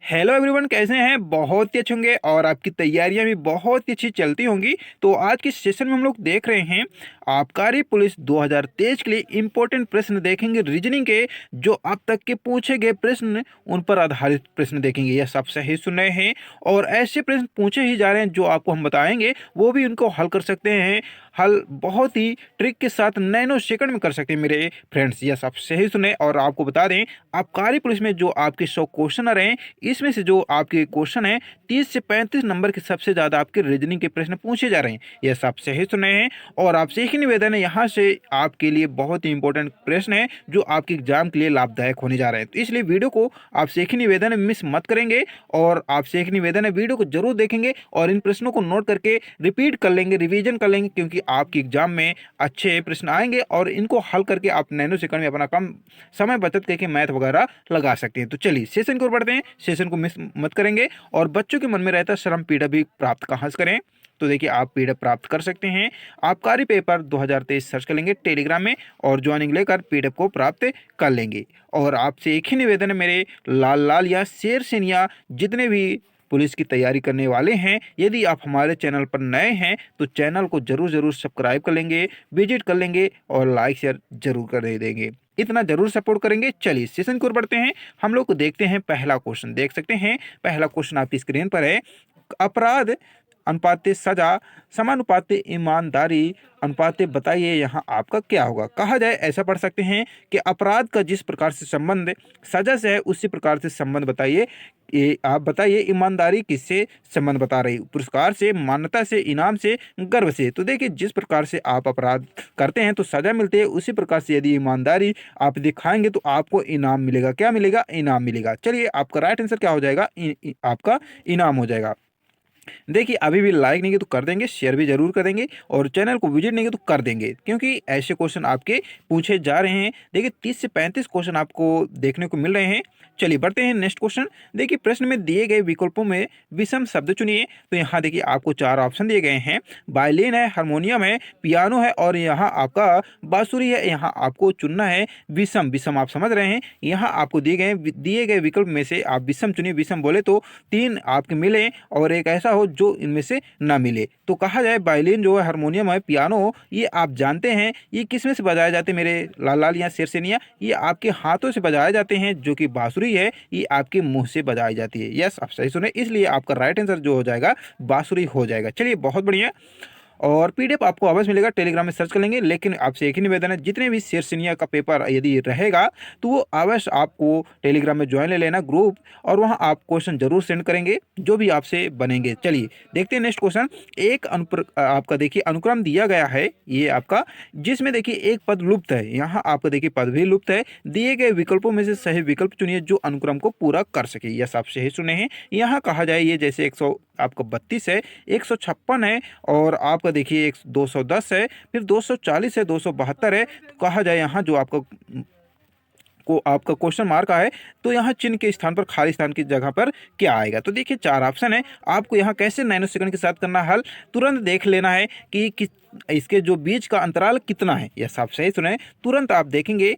Hello everyone, कैसे हैं? बहुत ही अच्छे होंगे और आपकी तैयारियां भी बहुत ही अच्छी चलती होंगी। तो आज के सेशन में हम लोग देख रहे हैं आबकारी पुलिस 2023 के लिए इम्पोर्टेंट प्रश्न देखेंगे रीजनिंग के। जो अब तक के पूछे गए प्रश्न उन पर आधारित प्रश्न देखेंगे। यह सब सही सुन रहे हैं और ऐसे प्रश्न पूछे ही जा रहे हैं जो आपको हम बताएंगे, वो भी उनको हल कर सकते हैं। हल बहुत ही ट्रिक के साथ नैनो सेकंड में कर सकते हैं मेरे फ्रेंड्स। यह सब सही सुने और आपको बता दें, आबकारी पुलिस में जो आपके 100 क्वेश्चन आ रहे हैं, इसमें से जो आपके क्वेश्चन है 30 से 35 नंबर के सबसे ज़्यादा आपके रीजनिंग के प्रश्न पूछे जा रहे हैं। यह सब सही सुने हैं और आपसे एक ही निवेदन है, यहाँ से आपके लिए बहुत ही इंपॉर्टेंट प्रश्न है जो आपके एग्जाम के लिए लाभदायक होने जा रहे हैं। तो इसलिए वीडियो को आपसे एक ही निवेदन है, मिस मत करेंगे। और आपसे एक निवेदन है, वीडियो को जरूर देखेंगे और इन प्रश्नों को नोट करके रिपीट कर लेंगे, रिवीजन कर लेंगे, क्योंकि आपके एग्जाम में अच्छे प्रश्न आएंगे और इनको हल करके आप नैनो सेकंड में अपना कम समय बचत करके मैथ वगैरह लगा सकते हैं। तो चलिए सेशन की ओर बढ़ते हैं। सेशन को मिस मत करेंगे और बच्चों के मन में रहता है सर हम पीडीएफ भी प्राप्त कहाँ से करें। तो देखिए, आप पीडीएफ प्राप्त कर सकते हैं। आबकारी पेपर 2023 सर्च कर लेंगे टेलीग्राम में और ज्वाइनिंग लेकर पीडीएफ को प्राप्त कर लेंगे। और आपसे एक ही निवेदन है मेरे लाल लाल या शेर सेनिया जितने भी पुलिस की तैयारी करने वाले हैं, यदि आप हमारे चैनल पर नए हैं तो चैनल को जरूर सब्सक्राइब कर लेंगे, विजिट कर लेंगे और लाइक शेयर जरूर कर देंगे। इतना जरूर सपोर्ट करेंगे। चलिए सेशन की ओर बढ़ते हैं। हम लोग को देखते हैं पहला क्वेश्चन। देख सकते हैं पहला क्वेश्चन आपकी स्क्रीन पर है। अपराध अनुपात सजा समानुपात ईमानदारी अनुपात बताइए यहाँ आपका क्या होगा। कहा जाए ऐसा पढ़ सकते हैं कि अपराध का जिस प्रकार से संबंध सजा से है उसी प्रकार से संबंध बताइए। ये आप बताइए ईमानदारी किससे संबंध बता रही, पुरस्कार से, मान्यता से, इनाम से, गर्व से। तो देखिए, जिस प्रकार से आप अपराध करते हैं तो सजा मिलती है, उसी प्रकार से यदि ईमानदारी आप दिखाएंगे तो आपको इनाम मिलेगा। क्या मिलेगा? इनाम मिलेगा। चलिए, आपका राइट आंसर क्या हो जाएगा? आपका इनाम हो जाएगा। देखिए, अभी भी लाइक नहीं किया तो कर देंगे, शेयर भी जरूर कर देंगे और चैनल को विजिट नहीं किया तो कर देंगे, क्योंकि ऐसे क्वेश्चन आपके पूछे जा रहे हैं। देखिए, 30 से 35 क्वेश्चन आपको देखने को मिल रहे हैं। चलिए बढ़ते हैं नेक्स्ट क्वेश्चन। देखिए, प्रश्न में दिए गए विकल्पों में विषम शब्द चुनिए। तो यहाँ देखिए आपको 4 ऑप्शन दिए गए हैं। वायलिन है, हारमोनियम है, पियानो है और यहाँ आपका बांसुरी है। यहाँ आपको चुनना है विषम। विषम आप समझ रहे हैं, यहाँ आपको दिए गए विकल्प में से आप विषम चुनिए। विषम बोले तो 3 आपके मिले और एक ऐसा हो जो इनमें से ना मिले। तो कहा जाए वायलिन जो है, हारमोनियम है, पियानो हो, ये आप जानते हैं ये किस में से बजाए जाते हैं मेरे लाल लाल या शेरसेनिया? ये आपके हाथों से बजाए जाते हैं। जो कि बांसुरी है ये आपके मुंह से बजाई जाती है। यस, आप सही सुने, इसलिए आपका राइट आंसर जो हो जाएगा बांसुरी हो जाएगा। चलिए, बहुत बढ़िया। और पीडीएफ आपको अवश्य मिलेगा, टेलीग्राम में सर्च कर लेंगे। लेकिन आपसे एक ही निवेदन है, जितने भी शेरसिनिया का पेपर यदि रहेगा तो वो अवश्य आपको टेलीग्राम में ज्वाइन ले लेना ग्रुप, और वहाँ आप क्वेश्चन जरूर सेंड करेंगे जो भी आपसे बनेंगे। चलिए देखते हैं नेक्स्ट क्वेश्चन। आपका देखिए अनुक्रम दिया गया है ये आपका, जिसमें देखिए एक पद लुप्त है। यहाँ आपका देखिए पद भी लुप्त है। दिए गए विकल्पों में से सही विकल्प चुनिए जो अनुक्रम को पूरा कर सके। यह सब सही सुने हैं। यहाँ कहा जाए ये जैसे 100 आपका 32 है, 156 है और आपका देखिए 210 है, फिर 240 है, 272 है। तो कहा जाए यहाँ जो आपका क्वेश्चन मार्क है, तो यहाँ चिन्ह के स्थान पर खाली स्थान की जगह पर क्या आएगा। तो देखिए 4 ऑप्शन है। आपको यहाँ कैसे नैनो सेकंड के साथ करना हल, तुरंत देख लेना है कि इसके जो बीच का अंतराल कितना है। यह सब सही सुने, तुरंत आप देखेंगे।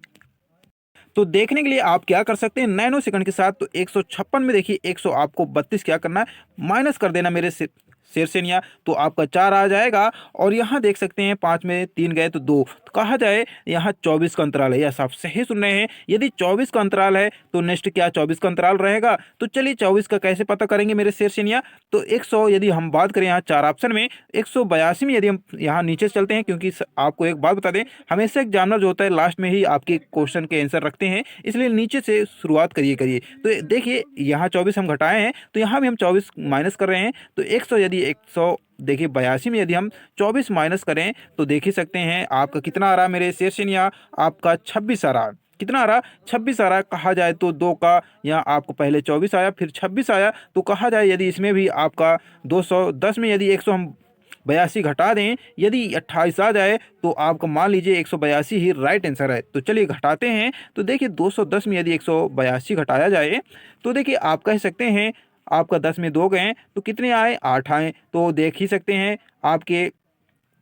तो देखने के लिए आप क्या कर सकते हैं नैनो सेकंड के साथ। तो 156 में देखिए 100 आपको 32 क्या करना है, माइनस कर देना मेरे से शेरसेनिया, तो आपका 4 आ जाएगा। और यहाँ देख सकते हैं 5 में 3 गए तो 2। तो कहा जाए यहाँ 24 का अंतराल है। यह आप सही सुन रहे हैं। यदि 24 का अंतराल है तो नेक्स्ट क्या 24 का अंतराल रहेगा। तो चलिए 24 का कैसे पता करेंगे मेरे शेरसेनिया। तो 100 यदि हम बात करें यहाँ 4 ऑप्शन में, 182 में यदि हम यहाँ नीचे चलते हैं, क्योंकि आपको एक बात बता दें, हमेशा एग्जामिनर जो होता है लास्ट में ही आपके क्वेश्चन के आंसर रखते हैं, इसलिए नीचे से शुरुआत करिए। तो देखिए यहाँ 24 हम घटाए हैं तो यहाँ भी हम 24 माइनस कर रहे हैं। तो 100 यदि 100 देखिए 82 में यदि हम 24 माइनस करें तो देख ही सकते हैं आपका कितना आ रहा मेरे शेरसेनिया, आपका 26 आ रहा। कितना आ रहा? 26 आ रहा। कहा जाए तो 2 का यहाँ आपको पहले 24 आया फिर 26 आया। तो कहा जाए यदि इसमें भी आपका 210 में यदि 100 हम 82 घटा दें, यदि 28 आ जाए तो आपका मान लीजिए 182 ही राइट आंसर है। तो चलिए घटाते हैं। तो देखिए 210 में यदि 182 घटाया जाए तो देखिए आप कह सकते हैं आपका 10 में 2 गए तो कितने आए? 8 आए। तो देख ही सकते हैं आपके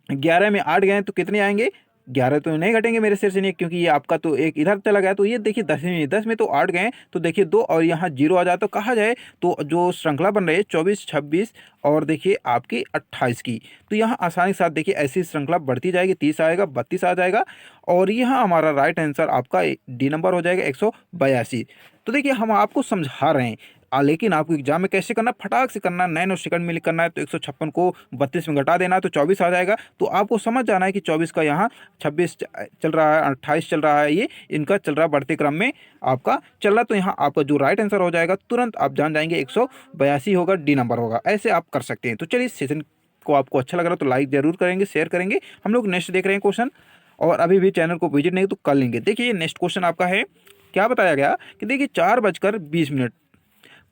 11 में 8 गए तो कितने आएंगे? 11 तो नहीं घटेंगे मेरे सिर से नहीं, क्योंकि ये आपका तो एक इधर चला गया, तो ये देखिए 10 में 10 में तो 8 गए, तो देखिए 2 और यहाँ 0 आ जाए, तो कहा जाए तो जो श्रृंखला बन रही है 24, 26 और देखिए आपकी 28 की, तो यहाँ आसानी के साथ देखिए ऐसी श्रृंखला बढ़ती जाएगी, 30 आएगा, 32 आ जाएगा और यहाँ हमारा राइट आंसर आपका डी नंबर हो जाएगा 182। तो देखिए हम आपको समझा रहे हैं लेकिन आपको एग्जाम में कैसे करना, फटाक से करना, 9 सेकंड में करना है। तो 156 को 32 में घटा देना है तो 24 आ जाएगा। तो आपको समझ जाना है कि 24 का यहाँ 26 चल रहा है, 28 चल रहा है, ये इनका चल रहा है बढ़ते क्रम में आपका चल रहा। तो यहाँ आपका जो राइट आंसर हो जाएगा तुरंत आप जान जाएंगे 182 होगा, डी नंबर होगा। ऐसे आप कर सकते हैं। तो चलिए सेशन को आपको अच्छा लग रहा है तो लाइक जरूर करेंगे, शेयर करेंगे। हम लोग नेक्स्ट देख रहे हैं क्वेश्चन, और अभी भी चैनल को विजिट नहीं तो कर लेंगे। देखिए नेक्स्ट क्वेश्चन आपका है, क्या बताया गया कि देखिए 4:20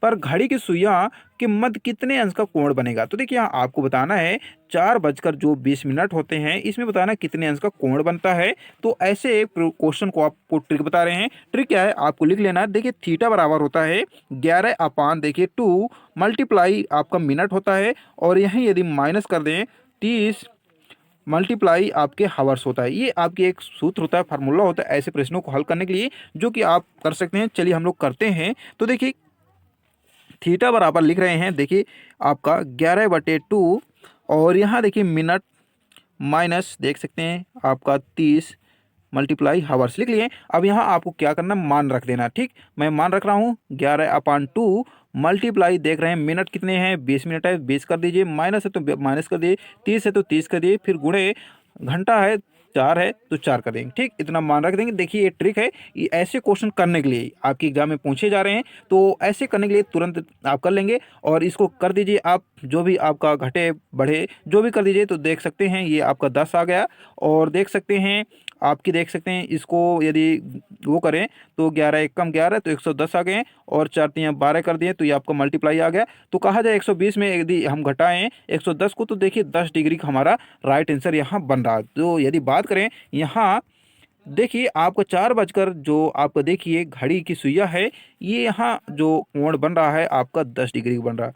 पर घड़ी की सुइयां के मध्य कितने अंश का कोण बनेगा। तो देखिए यहाँ आपको बताना है 4:20 होते हैं, इसमें बताना कितने अंश का कोण बनता है। तो ऐसे क्वेश्चन को आपको ट्रिक बता रहे हैं। ट्रिक क्या है आपको लिख लेना है। देखिए थीटा बराबर होता है 11 देखिए 2 मल्टीप्लाई आपका मिनट होता है, और यहीं यदि माइनस कर दें 30 मल्टीप्लाई आपके हावर्स होता है। ये आपकी एक सूत्र होता है, फार्मूला होता है ऐसे प्रश्नों को हल करने के लिए, जो कि आप कर सकते हैं। चलिए हम लोग करते हैं। तो देखिए थीटा बराबर लिख रहे हैं, देखिए आपका 11/2 और यहाँ देखिए मिनट माइनस देख सकते हैं आपका 30 मल्टीप्लाई हावर्स लिख लिए। अब यहाँ आपको क्या करना, मान रख देना। ठीक, मैं मान रख रहा हूँ 11/2 मल्टीप्लाई देख रहे हैं मिनट कितने हैं, 20 मिनट है, 20 कर दीजिए, माइनस है तो माइनस कर दिए, 30 है तो 30 कर दिए, फिर गुणे घंटा है 4 है तो 4 कर देंगे। ठीक, इतना मान रख देंगे। देखिए ये ट्रिक है, ये ऐसे क्वेश्चन करने के लिए आपके एग्जाम में पूछे जा रहे हैं, तो ऐसे करने के लिए तुरंत आप कर लेंगे। और इसको कर दीजिए आप, जो भी आपका घटे बढ़े जो भी कर दीजिए। तो देख सकते हैं ये आपका 10 आ गया, और देख सकते हैं आपकी देख सकते हैं इसको यदि वो करें तो 11 एक कम 11 तो 110 आ गए, और 4 3 12 कर दिए तो ये आपका मल्टीप्लाई आ गया। तो कहा जाए 120 में यदि हम घटाएं 110 को तो देखिए 10 डिग्री का हमारा राइट आंसर यहाँ बन रहा है। तो यदि बात करें यहाँ देखिए आपका 4 जो आपका देखिए घड़ी की सुइया है, ये यहाँ जो कोण बन रहा है आपका 10 डिग्री बन रहा है।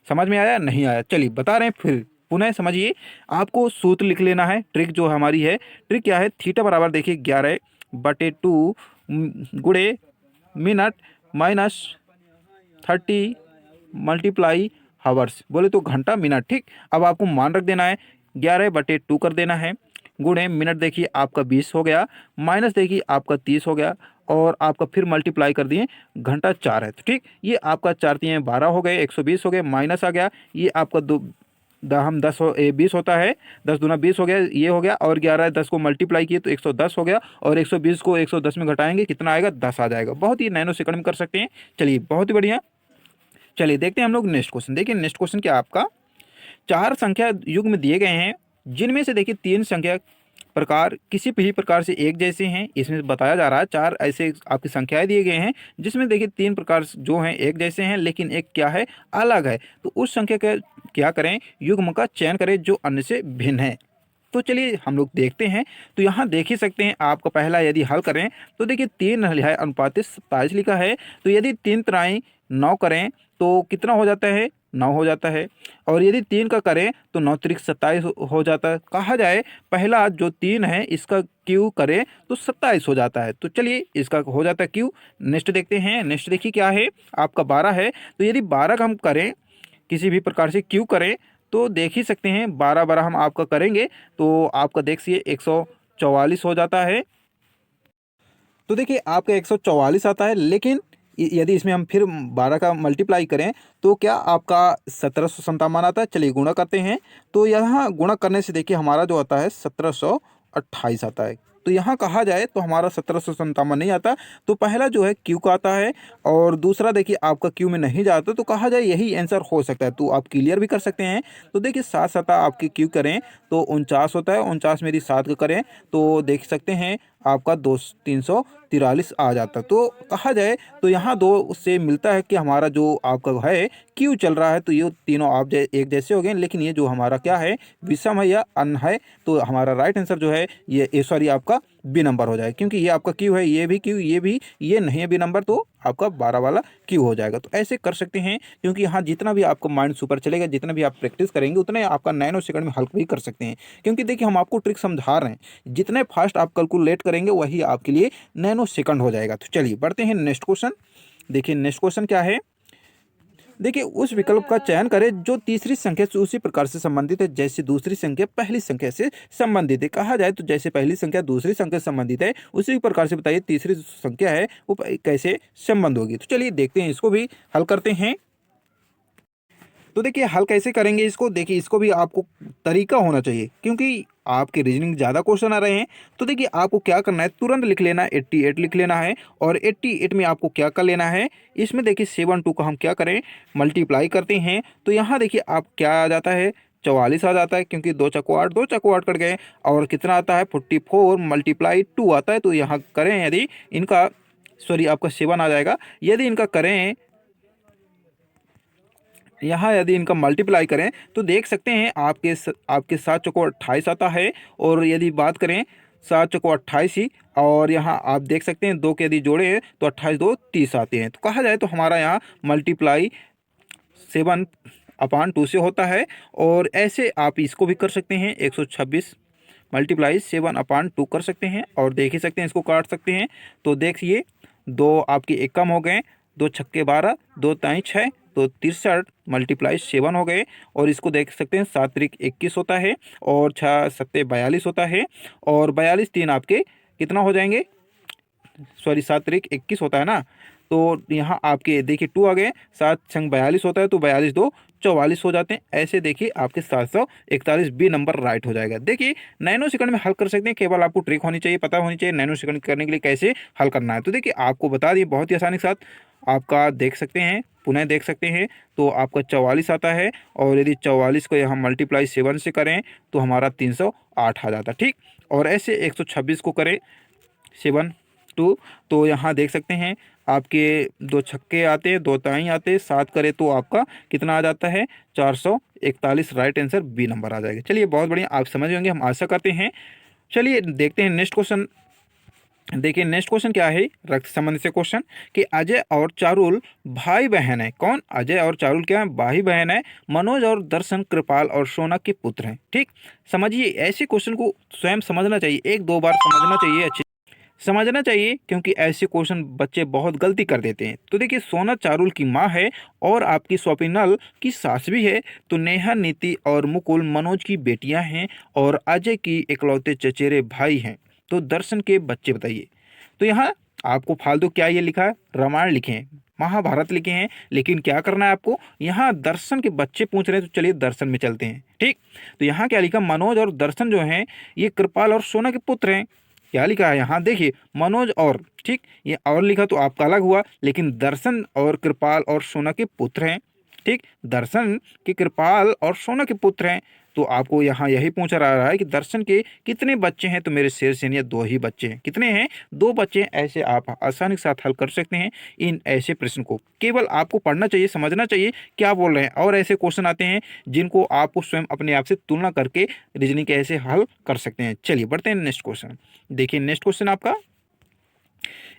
समझ में आया नहीं आया, चलिए बता रहे हैं फिर पुनः समझिए। आपको सूत्र लिख लेना है। ट्रिक जो हमारी है, ट्रिक क्या है, थीटा बराबर देखिए 11/2 गुणे मिनट माइनस 30 मल्टीप्लाई हावर्स, बोले तो घंटा मिनट। ठीक, अब आपको मान रख देना है 11/2 कर देना है, गुणे मिनट देखिए आपका 20 हो गया, माइनस देखिए आपका 30 हो गया, और आपका फिर मल्टीप्लाई कर दिए घंटा 4 है। तो ठीक, ये आपका 4 3 12 हो गए, 120 हो गए, माइनस आ गया, ये आपका हम 20 होता है, 10 दूना 20 हो गया, ये हो गया, और 11 10 को मल्टीप्लाई किए तो 110 हो गया, और 120 को 110 में घटाएंगे कितना आएगा, 10 आ जाएगा। बहुत ही नैनो सेकंड में कर सकते हैं। चलिए बहुत ही बढ़िया। चलिए देखते हैं हम लोग नेक्स्ट क्वेश्चन। देखिए नेक्स्ट क्वेश्चन क्या आपका, 4 संख्या युग्म दिए गए हैं, जिनमें से देखिए 3 संख्या प्रकार किसी भी प्रकार से एक जैसे हैं। इसमें बताया जा रहा है 4 ऐसे आपकी संख्याएं दिए गए हैं, जिसमें देखिए 3 प्रकार जो हैं एक जैसे हैं, लेकिन एक क्या है, अलग है। तो उस संख्या का क्या करें, युग्म का चयन करें जो अन्य से भिन्न है। तो चलिए हम लोग देखते हैं। तो यहाँ देख ही सकते हैं आपका पहला यदि हल करें तो देखिए 3 है अनुपात 27 लिखा है। तो यदि 3 3 9 करें तो कितना हो जाता है, 9 हो जाता है। और यदि 3 का करें तो 9 3 27 हो जाता है। कहा जाए पहला जो 3 है इसका क्यू करें तो 27 हो जाता है। तो चलिए इसका हो जाता है क्यू। नेक्स्ट देखते हैं। नेक्स्ट देखिए क्या है, आपका 12 है। तो यदि 12 का हम करें किसी भी प्रकार से क्यू करें तो देख ही सकते हैं 12 12 हम आपका करेंगे तो आपका देखिए 144 हो जाता है। तो देखिए आपका 144 आता है, लेकिन यदि इसमें हम फिर 12 का मल्टीप्लाई करें तो क्या आपका 1757 आता है। चलिए गुणा करते हैं। तो यहाँ गुणा करने से देखिए हमारा जो आता है 1728 आता है। तो यहाँ कहा जाए तो हमारा 1757 नहीं आता। तो पहला जो है क्यू का आता है, और दूसरा देखिए आपका क्यू में नहीं जाता। तो कहा जाए यही आंसर हो सकता है। तो आप क्लियर भी कर सकते हैं। तो देखिए 7 7 आपकी क्यू करें तो 49 होता है। 49 में यदि 7 का करें तो देख सकते हैं आपका 343 आ जाता है। तो कहा जाए तो यहाँ 2 से मिलता है कि हमारा जो आपका है क्यू चल रहा है। तो ये तीनों आप एक जैसे हो गए, लेकिन ये जो हमारा क्या है, विषम है या अन है। तो हमारा राइट आंसर जो है ये सॉरी आपका बी नंबर हो जाएगा, क्योंकि ये आपका क्यू है, ये भी क्यू, ये भी, ये नहीं है बी नंबर, तो आपका 12 वाला क्यू हो जाएगा। तो ऐसे कर सकते हैं, क्योंकि यहाँ जितना भी आपका माइंड सुपर चलेगा, जितना भी आप प्रैक्टिस करेंगे उतने आपका नैनो सेकंड में हल भी कर सकते हैं। क्योंकि देखिए हम आपको ट्रिक समझा रहे हैं, जितने फास्ट आप कैलकुलेट करेंगे वही आपके लिए नैनो सेकंड हो जाएगा। तो चलिए बढ़ते हैं नेक्स्ट क्वेश्चन। देखिए नेक्स्ट क्वेश्चन क्या है। देखिए उस विकल्प का चयन करें जो तीसरी संख्या से उसी प्रकार से संबंधित है जैसे दूसरी संख्या पहली संख्या से संबंधित है। कहा जाए तो जैसे पहली संख्या दूसरी संख्या से संबंधित है, उसी प्रकार से बताइए तीसरी संख्या है वो कैसे संबंध होगी। तो चलिए देखते हैं, इसको भी हल करते हैं। तो देखिए हल कैसे करेंगे इसको, देखिए इसको भी आपको तरीका होना चाहिए, क्योंकि आपके रीजनिंग ज़्यादा क्वेश्चन आ रहे हैं। तो देखिए आपको क्या करना है, तुरंत लिख लेना है, 88 लिख लेना है। और 88 में आपको क्या कर लेना है, इसमें देखिए 7 2 का हम क्या करें, मल्टीप्लाई करते हैं। तो यहाँ देखिए आप क्या आ जाता है, 44 आ जाता है, क्योंकि 2 चक्को 8, 2 चक्को 8 कट गए। और कितना आता है, 44 मल्टीप्लाई 2 आता है। तो यहाँ करें यदि इनका, सॉरी आपका 7 आ जाएगा, यदि इनका करें यहाँ, यदि इनका मल्टीप्लाई करें तो देख सकते हैं आपके 7 चौको 28 आता है। और यदि बात करें 7 चौको 28 ही, और यहाँ आप देख सकते हैं 2 के यदि जोड़े हैं तो 28 2 30 आते हैं। तो कहा जाए तो हमारा यहाँ मल्टीप्लाई 7/2 से होता है। और ऐसे आप इसको भी कर सकते हैं, 126 मल्टीप्लाई 7/2 कर सकते हैं। और देख ही सकते हैं, इसको काट सकते हैं। तो देखिए 2 आपके एक कम हो गए, 2 छक्के 12, 2 ताई 6, तो 63 मल्टीप्लाई 7 हो गए। और इसको देख सकते हैं 7 त्रिक 21 होता है, और 6 सत्ते 42 होता है। और 42 3 आपके कितना हो जाएंगे, सॉरी 7 त्रिक 21 होता है ना। तो यहाँ आपके देखिए 2 आ गए, 7 छंग 42 होता है, तो 42 2 44 हो जाते हैं। ऐसे देखिए आपके 741 बी नंबर राइट हो जाएगा। देखिए नैनो सेकंड में हल कर सकते हैं, केवल आपको ट्रिक होनी चाहिए, पता होनी चाहिए नैनो सेकंड करने के लिए कैसे हल करना है। तो देखिए आपको बता दिए बहुत ही आसानी के साथ, आपका देख सकते हैं, पुनः देख सकते हैं। तो आपका 44 आता है, और यदि 44 को यहाँ मल्टीप्लाई 7 से करें तो हमारा 308 आ जाता है। ठीक, और ऐसे 126 को करें 7/2, तो यहाँ देख सकते हैं आपके 2 छक्के आते हैं, 2 ताई आते हैं, 7 करे तो आपका कितना आ जाता है, 441। राइट आंसर बी नंबर आ जाएगा। चलिए बहुत बढ़िया, आप समझ होंगे हम आशा करते हैं। चलिए देखते हैं नेक्स्ट क्वेश्चन। देखिए नेक्स्ट क्वेश्चन क्या है, रक्त संबंध से क्वेश्चन, कि अजय और चारुल भाई बहन है। कौन, अजय और चारुल क्या है, भाई बहन है। मनोज और दर्शन कृपाल और सोना के पुत्र हैं। ठीक, समझिए ऐसे क्वेश्चन को स्वयं समझना चाहिए, 1 2 बार समझना चाहिए, अच्छे समझना चाहिए, क्योंकि ऐसे क्वेश्चन बच्चे बहुत गलती कर देते हैं। तो देखिए सोना चारुल की माँ है, और आपकी स्वप्निल की सास भी है। तो नेहा, नीति और मुकुल मनोज की बेटियां हैं, और अजय की इकलौते चचेरे भाई हैं। तो दर्शन के बच्चे बताइए। तो यहाँ आपको फालतू क्या ये लिखा है, रामायण लिखे हैं, महाभारत लिखे हैं, लेकिन क्या करना है आपको, यहाँ दर्शन के बच्चे पूछ रहे हैं, तो चलिए दर्शन में चलते हैं। ठीक, तो यहाँ क्या लिखा, मनोज और दर्शन जो हैं ये कृपाल और सोना के पुत्र हैं। क्या लिखा है यहाँ देखिए, मनोज और, ठीक, ये और लिखा तो आपका अलग हुआ, लेकिन दर्शन और कृपाल और सोना के पुत्र हैं। ठीक, दर्शन के कृपाल और सोना के पुत्र हैं। तो आपको यहाँ यही पूछा रहा है कि दर्शन के कितने बच्चे हैं, तो मेरे शेर सेनिया 2 ही बच्चे हैं। कितने हैं, 2 बच्चे हैं। ऐसे आप आसानी के साथ हल कर सकते हैं इन ऐसे प्रश्न को, केवल आपको पढ़ना चाहिए, समझना चाहिए क्या बोल रहे हैं। और ऐसे क्वेश्चन आते हैं जिनको आपको स्वयं अपने आप से तुलना करके रीजनिंग के ऐसे हल कर सकते हैं। चलिए बढ़ते हैं नेक्स्ट क्वेश्चन। देखिए नेक्स्ट क्वेश्चन आपका,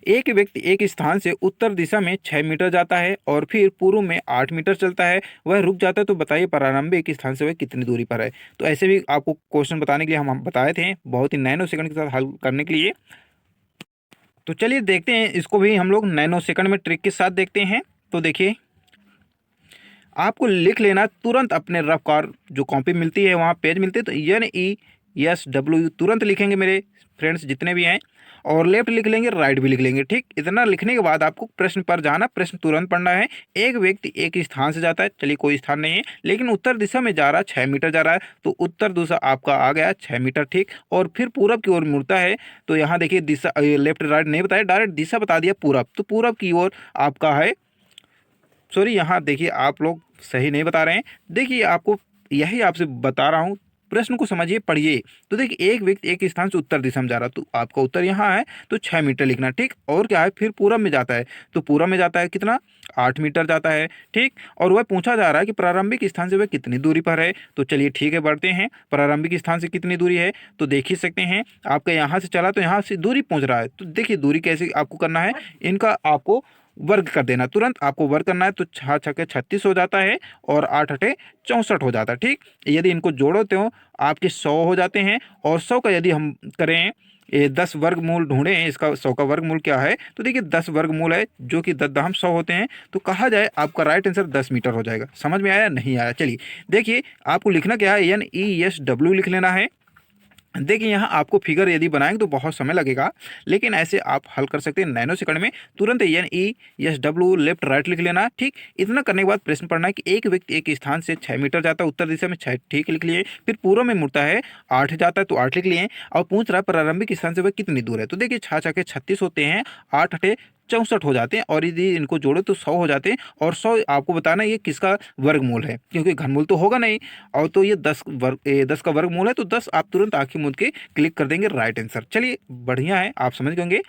एक व्यक्ति एक स्थान से उत्तर दिशा में 6 मीटर जाता है और फिर पूर्व में 8 मीटर चलता है, वह रुक जाता है। तो बताइए प्रारंभिक स्थान से वह कितनी दूरी पर है। तो ऐसे भी आपको क्वेश्चन बताने के लिए हम बताए थे, बहुत ही नैनो सेकंड के साथ हल करने के लिए। तो चलिए देखते हैं, इसको भी हम लोग नैनो सेकंड में ट्रिक के साथ देखते हैं। तो देखिए आपको लिख लेना तुरंत, अपने रफ कार जो कॉपी मिलती है वहाँ पेज मिलते हैं, तो NESW तुरंत लिखेंगे मेरे फ्रेंड्स जितने भी हैं, और लेफ्ट लिख लेंगे, राइट भी लिख लेंगे। ठीक, इतना लिखने के बाद आपको प्रश्न पर जाना, प्रश्न तुरंत पढ़ना है। एक व्यक्ति एक स्थान से जाता है, चलिए कोई स्थान नहीं है, लेकिन उत्तर दिशा में जा रहा है, 6 मीटर जा रहा है, तो उत्तर दिशा आपका आ गया 6 मीटर। ठीक, और फिर पूरब की ओर मुड़ता है। तो यहाँ देखिए दिशा, लेफ्ट राइट नहीं बताया, डायरेक्ट दिशा बता दिया पूरब। तो पूरब की ओर आपका है, सॉरी यहाँ देखिए आप लोग सही नहीं बता रहे हैं। देखिए आपको यही आपसे बता रहा हूँ, प्रश्न को समझिए, पढ़िए। तो देखिए एक व्यक्ति एक स्थान से उत्तर दिशा में जा रहा है, तो आपका उत्तर यहाँ है तो 6 मीटर लिखना, ठीक। और क्या है, फिर पूरब में जाता है, तो पूरब में जाता है कितना, 8 मीटर जाता है, ठीक। और वह पूछा जा रहा है कि प्रारंभिक स्थान से वह कितनी दूरी पर है। तो चलिए ठीक है, बढ़ते हैं। प्रारंभिक स्थान से कितनी दूरी है, तो देख ही सकते हैं। आपका यहाँ से चला तो यहाँ से दूरी पहुँच रहा है, तो देखिए दूरी कैसे आपको करना है, इनका आपको वर्ग कर देना, तुरंत आपको वर्ग करना है। तो 6 छक्के 36 हो जाता है और 8 अठे 64 हो जाता है, ठीक। यदि इनको जोड़ते हो आपके 100 हो जाते हैं। और 100 का यदि हम करें, ये 10 वर्गमूल ढूंढें, इसका 100 का वर्गमूल क्या है, तो देखिए 10 वर्गमूल है जो कि 10 दहम 100 होते हैं। तो कहा जाए आपका राइट आंसर 10 मीटर हो जाएगा। समझ में आया, नहीं आया? चलिए देखिए आपको लिखना क्या है, NESW लिख लेना है। देखिए यहाँ आपको फिगर यदि बनाएंगे तो बहुत समय लगेगा, लेकिन ऐसे आप हल कर सकते हैं नैनो सेकंड में। तुरंत NESW लेफ्ट राइट लिख लेना, ठीक। इतना करने के बाद प्रश्न पढ़ना है कि एक व्यक्ति एक स्थान से 6 मीटर जाता है उत्तर दिशा में, 6 ठीक लिख लिए। फिर पूर्व में मुड़ता है, 8 जाता है तो 8 लिख लिए। और पूछ रहा है प्रारंभिक स्थान से वह कितनी दूर है। तो देखिए 6 छक्के 36 होते हैं, 8 अठे 64 हो जाते हैं, और यदि इनको जोड़ो तो 100 हो जाते हैं। और 100 आपको बताना ये किसका वर्गमूल है, क्योंकि घनमूल तो होगा नहीं। और तो ये 10 का वर्गमूल है, तो 10 आप तुरंत आंखें मूंद के क्लिक कर देंगे राइट आंसर। चलिए बढ़िया है, आप समझ गए होंगे।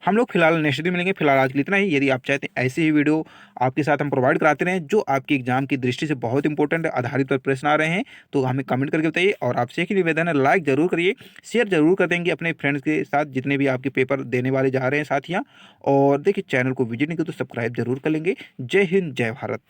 हम लोग फिलहाल नेक्स्ट दिन मिलेंगे। फिलहाल आज के लिए इतना ही। यदि आप चाहते हैं ऐसी ही वीडियो आपके साथ हम प्रोवाइड कराते रहें जो आपकी एग्जाम की दृष्टि से बहुत इंपॉर्टेंट है, आधारित पर प्रश्न आ रहे हैं, तो हमें कमेंट करके बताइए। और आपसे एक ही निवेदन है, लाइक जरूर करिए, शेयर जरूर कर देंगे अपने फ्रेंड्स के साथ जितने भी आपके पेपर देने वाले जा रहे हैं साथियाँ। और देखिए चैनल को विजिट नहीं किया तो सब्सक्राइब जरूर कर लेंगे। जय हिंद, जय भारत।